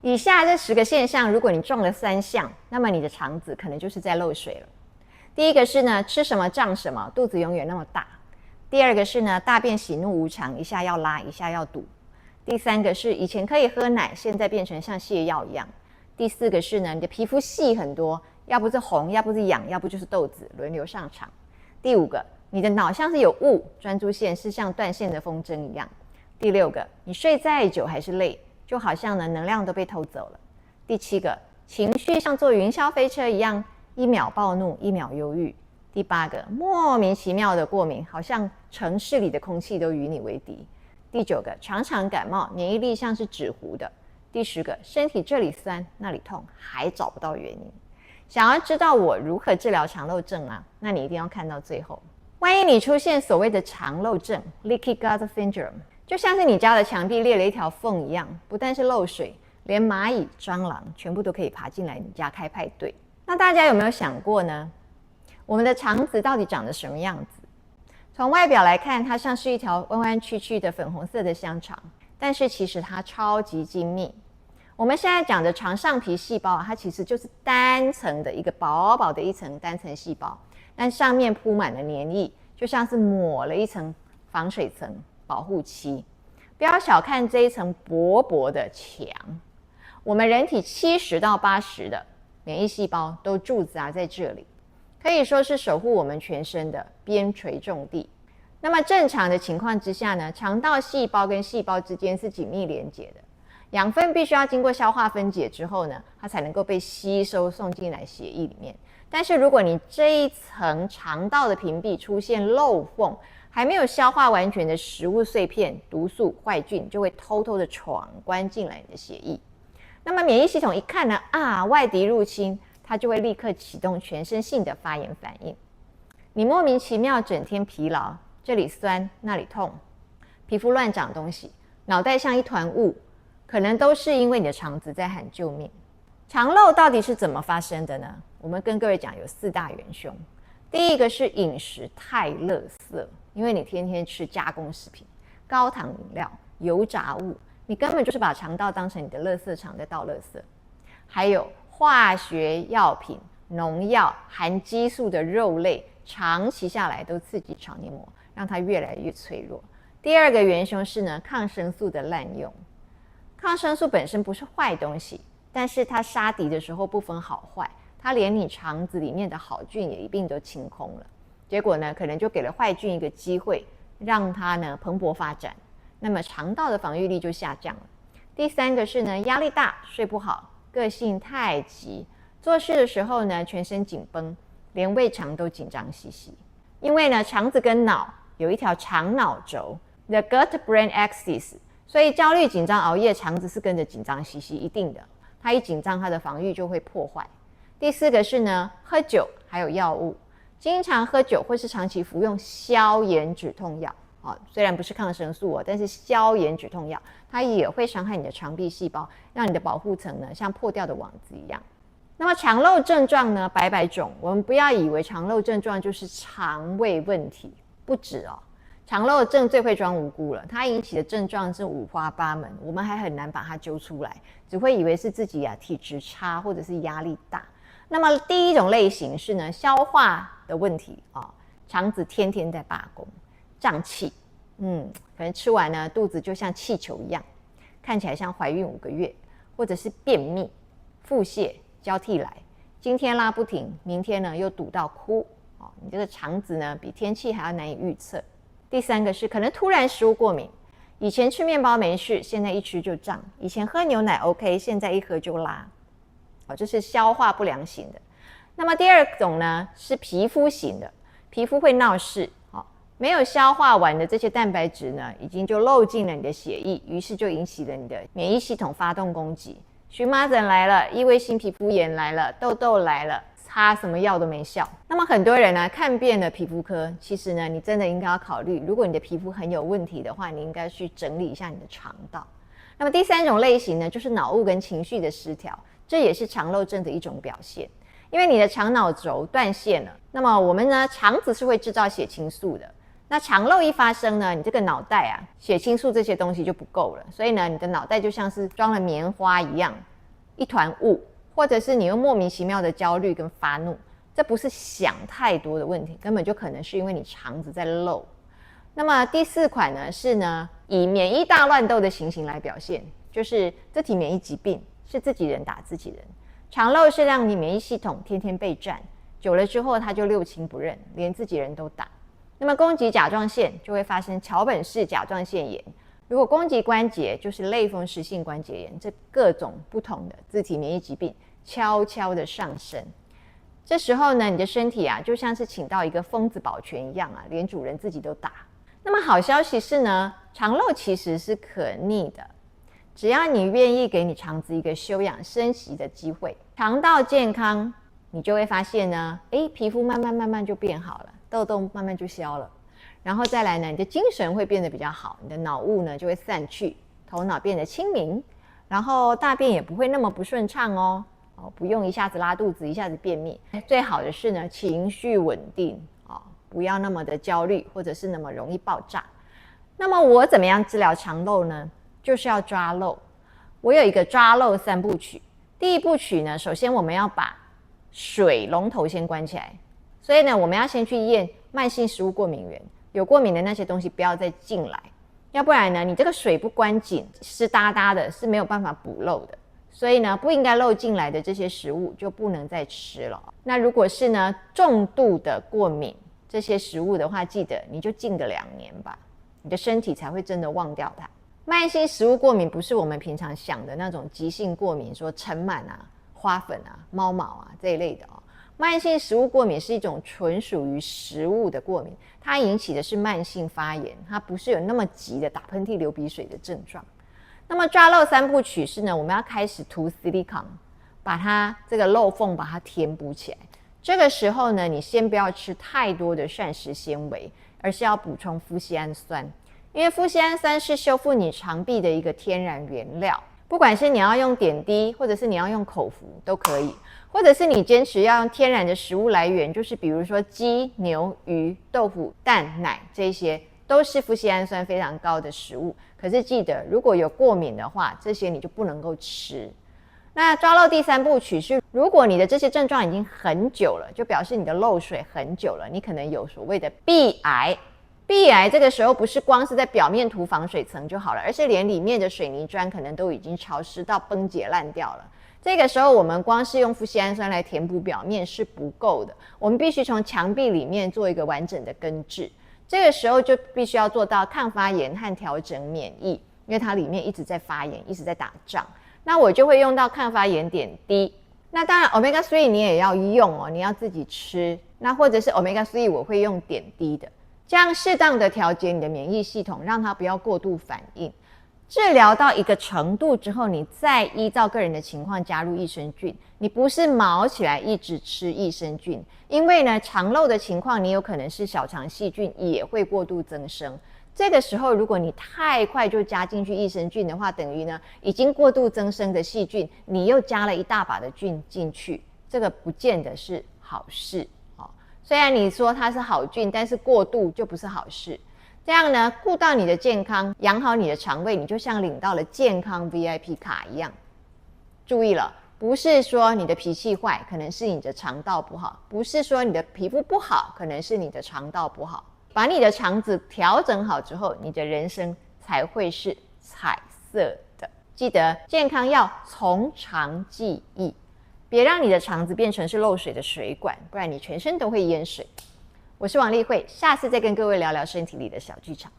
以下这10个现象，如果你中了3项，那么你的肠子可能就是在漏水了。第一个是呢，吃什么胀什么，肚子永远那么大。第二个是呢，大便喜怒无常，一下要拉，一下要堵。第三个是以前可以喝奶，现在变成像泻药一样。第四个是呢，你的皮肤细很多，要不是红，要不是痒，要不就是痘子，轮流上场。第五个，你的脑像是有雾，专注线是像断线的风筝一样。第六个，你睡再久还是累，就好像呢能量都被偷走了。第7个，情绪像坐云霄飞车一样，一秒暴怒，一秒忧郁。第8个，莫名其妙的过敏，好像城市里的空气都与你为敌。第9个，常常感冒，免疫力像是纸糊的。第10个，身体这里酸那里痛，还找不到原因。想要知道我如何治疗肠漏症啊？那你一定要看到最后。万一你出现所谓的肠漏症 （Leaky Gut Syndrome），就像是你家的墙壁裂了一条缝一样，不但是漏水，连蚂蚁、蟑螂全部都可以爬进来你家开派对。那大家有没有想过呢？我们的肠子到底长得什么样子？从外表来看，它像是一条弯弯曲曲的粉红色的香肠，但是其实它超级精密。我们现在讲的肠上皮细胞，它其实就是单层的一个薄薄的一层单层细胞，但上面铺满了黏液，就像是抹了一层防水层保护漆。不要小看这一层薄薄的墙，我们人体70到80的免疫细胞都驻扎在这里，可以说是守护我们全身的边陲重地。那么正常的情况之下呢，肠道细胞跟细胞之间是紧密连接的，养分必须要经过消化分解之后呢，它才能够被吸收送进来血液里面。但是如果你这一层肠道的屏蔽出现漏缝，还没有消化完全的食物碎片、毒素、坏菌就会偷偷的闯关进来你的血液。那么免疫系统一看呢，外敌入侵，它就会立刻启动全身性的发炎反应。你莫名其妙整天疲劳，这里酸那里痛，皮肤乱长东西，脑袋像一团雾，可能都是因为你的肠子在喊救命。肠漏到底是怎么发生的呢？我们跟各位讲有4大元凶。第一个是饮食太垃圾，因为你天天吃加工食品、高糖饮料、油炸物，你根本就是把肠道当成你的垃圾场在倒垃圾。还有化学药品、农药、含激素的肉类，长期下来都刺激肠黏膜，让它越来越脆弱。第二个元凶是呢，抗生素的滥用。抗生素本身不是坏东西，但是它杀敌的时候不分好坏，它连你肠子里面的好菌也一并都清空了。结果呢，可能就给了坏菌一个机会，让它呢蓬勃发展，那么肠道的防御力就下降了。第3个是呢，压力大，睡不好，个性太急，做事的时候呢全身紧绷，连胃肠都紧张兮兮。因为呢，肠子跟脑有一条肠脑轴 ，the gut-brain axis。所以焦虑、紧张、熬夜，肠子是跟着紧张兮兮，一定的。它一紧张，它的防御就会破坏。第4个是呢，喝酒还有药物，经常喝酒或是长期服用消炎止痛药，虽然不是抗生素但是消炎止痛药，它也会伤害你的肠壁细胞，让你的保护层呢像破掉的网子一样。那么肠漏症状呢，百百种，我们不要以为肠漏症状就是肠胃问题，不止肠漏症最会装无辜了，它引起的症状是五花八门，我们还很难把它揪出来，只会以为是自己体质差或者是压力大。那么第一种类型是呢，消化的问题肠子天天在罢工，胀气，可能吃完呢肚子就像气球一样，看起来像怀孕5个月，或者是便秘、腹泻交替来，今天拉不停，明天呢又堵到哭，你这个肠子呢比天气还要难以预测。第3个是可能突然食物过敏，以前吃面包没事，现在一吃就胀；以前喝牛奶 OK， 现在一喝就拉，这是消化不良型的。那么第2种呢是皮肤型的，皮肤会闹事，没有消化完的这些蛋白质呢，已经就漏进了你的血液，于是就引起了你的免疫系统发动攻击，荨麻疹来了，异位性皮肤炎来了，痘痘来了，擦什么药都没效。那么很多人呢看遍了皮肤科，其实呢你真的应该要考虑，如果你的皮肤很有问题的话，你应该去整理一下你的肠道。那么第3种类型呢，就是脑雾跟情绪的失调，这也是肠漏症的一种表现。因为你的肠脑轴断线了，那么我们呢肠子是会制造血清素的，那肠漏一发生呢，你这个脑袋血清素这些东西就不够了，所以呢你的脑袋就像是装了棉花一样，一团雾，或者是你又莫名其妙的焦虑跟发怒，这不是想太多的问题，根本就可能是因为你肠子在漏。那么第4款呢是呢以免疫大乱斗的情形来表现，就是自体免疫疾病是自己人打自己人，肠漏是让你免疫系统天天备战，久了之后它就六亲不认，连自己人都打。那么攻击甲状腺就会发生桥本氏甲状腺炎，如果攻击关节就是类风湿性关节炎，这各种不同的自体免疫疾病悄悄的上升。这时候呢，你的身体就像是请到一个疯子保全一样连主人自己都打。那么好消息是呢，肠漏其实是可逆的，只要你愿意给你肠子一个休养生息的机会，肠道健康，你就会发现呢，皮肤慢慢就变好了，痘痘慢慢就消了，然后再来呢，你的精神会变得比较好，你的脑雾呢就会散去，头脑变得清明，然后大便也不会那么不顺畅哦，不用一下子拉肚子，一下子便秘。最好的是呢，情绪稳定不要那么的焦虑，或者是那么容易爆炸。那么我怎么样治疗肠漏呢？就是要抓漏。我有一个抓漏3部曲。第1部曲呢，首先我们要把水龙头先关起来，所以呢，我们要先去验慢性食物过敏源，有过敏的那些东西不要再进来，要不然呢，你这个水不关紧，湿哒哒的，是没有办法补漏的。所以呢，不应该漏进来的这些食物就不能再吃了。那如果是呢重度的过敏这些食物的话，记得你就禁个2年吧，你的身体才会真的忘掉它。慢性食物过敏不是我们平常想的那种急性过敏，说尘螨花粉猫毛这一类的慢性食物过敏是一种纯属于食物的过敏，它引起的是慢性发炎，它不是有那么急的打喷嚏流鼻水的症状。那么抓漏3部曲是呢，我们要开始涂 silicone， 把它这个漏缝把它填补起来。这个时候呢，你先不要吃太多的膳食纤维，而是要补充麩酰氨酸，因为麩酰氨酸是修复你肠壁的一个天然原料。不管是你要用点滴，或者是你要用口服都可以，或者是你坚持要用天然的食物来源，就是比如说鸡、牛、鱼、豆腐、蛋、奶，这些都是麩酰氨酸非常高的食物。可是记得，如果有过敏的话，这些你就不能够吃。那抓漏第3部曲是，如果你的这些症状已经很久了，就表示你的漏水很久了，你可能有所谓的壁癌。壁癌这个时候不是光是在表面涂防水层就好了，而是连里面的水泥砖可能都已经潮湿到崩解烂掉了。这个时候我们光是用麩酰氨酸来填补表面是不够的，我们必须从墙壁里面做一个完整的根治。这个时候就必须要做到抗发炎和调整免疫，因为它里面一直在发炎，一直在打仗。那我就会用到抗发炎点滴。那当然 Omega 3你也要用你要自己吃。那或者是 Omega 3我会用点滴的，这样适当的调节你的免疫系统，让它不要过度反应。治疗到一个程度之后，你再依照个人的情况加入益生菌。你不是毛起来一直吃益生菌，因为呢肠漏的情况，你有可能是小肠细菌也会过度增生。这个时候如果你太快就加进去益生菌的话，等于呢已经过度增生的细菌，你又加了一大把的菌进去，这个不见得是好事虽然你说它是好菌，但是过度就不是好事。这样呢，顾到你的健康，养好你的肠胃，你就像领到了健康 VIP 卡一样。注意了，不是说你的脾气坏，可能是你的肠道不好；不是说你的皮肤不好，可能是你的肠道不好。把你的肠子调整好之后，你的人生才会是彩色的。记得健康要从长计议，别让你的肠子变成是漏水的水管，不然你全身都会淹水。我是王丽慧，下次再跟各位聊聊身体里的小剧场。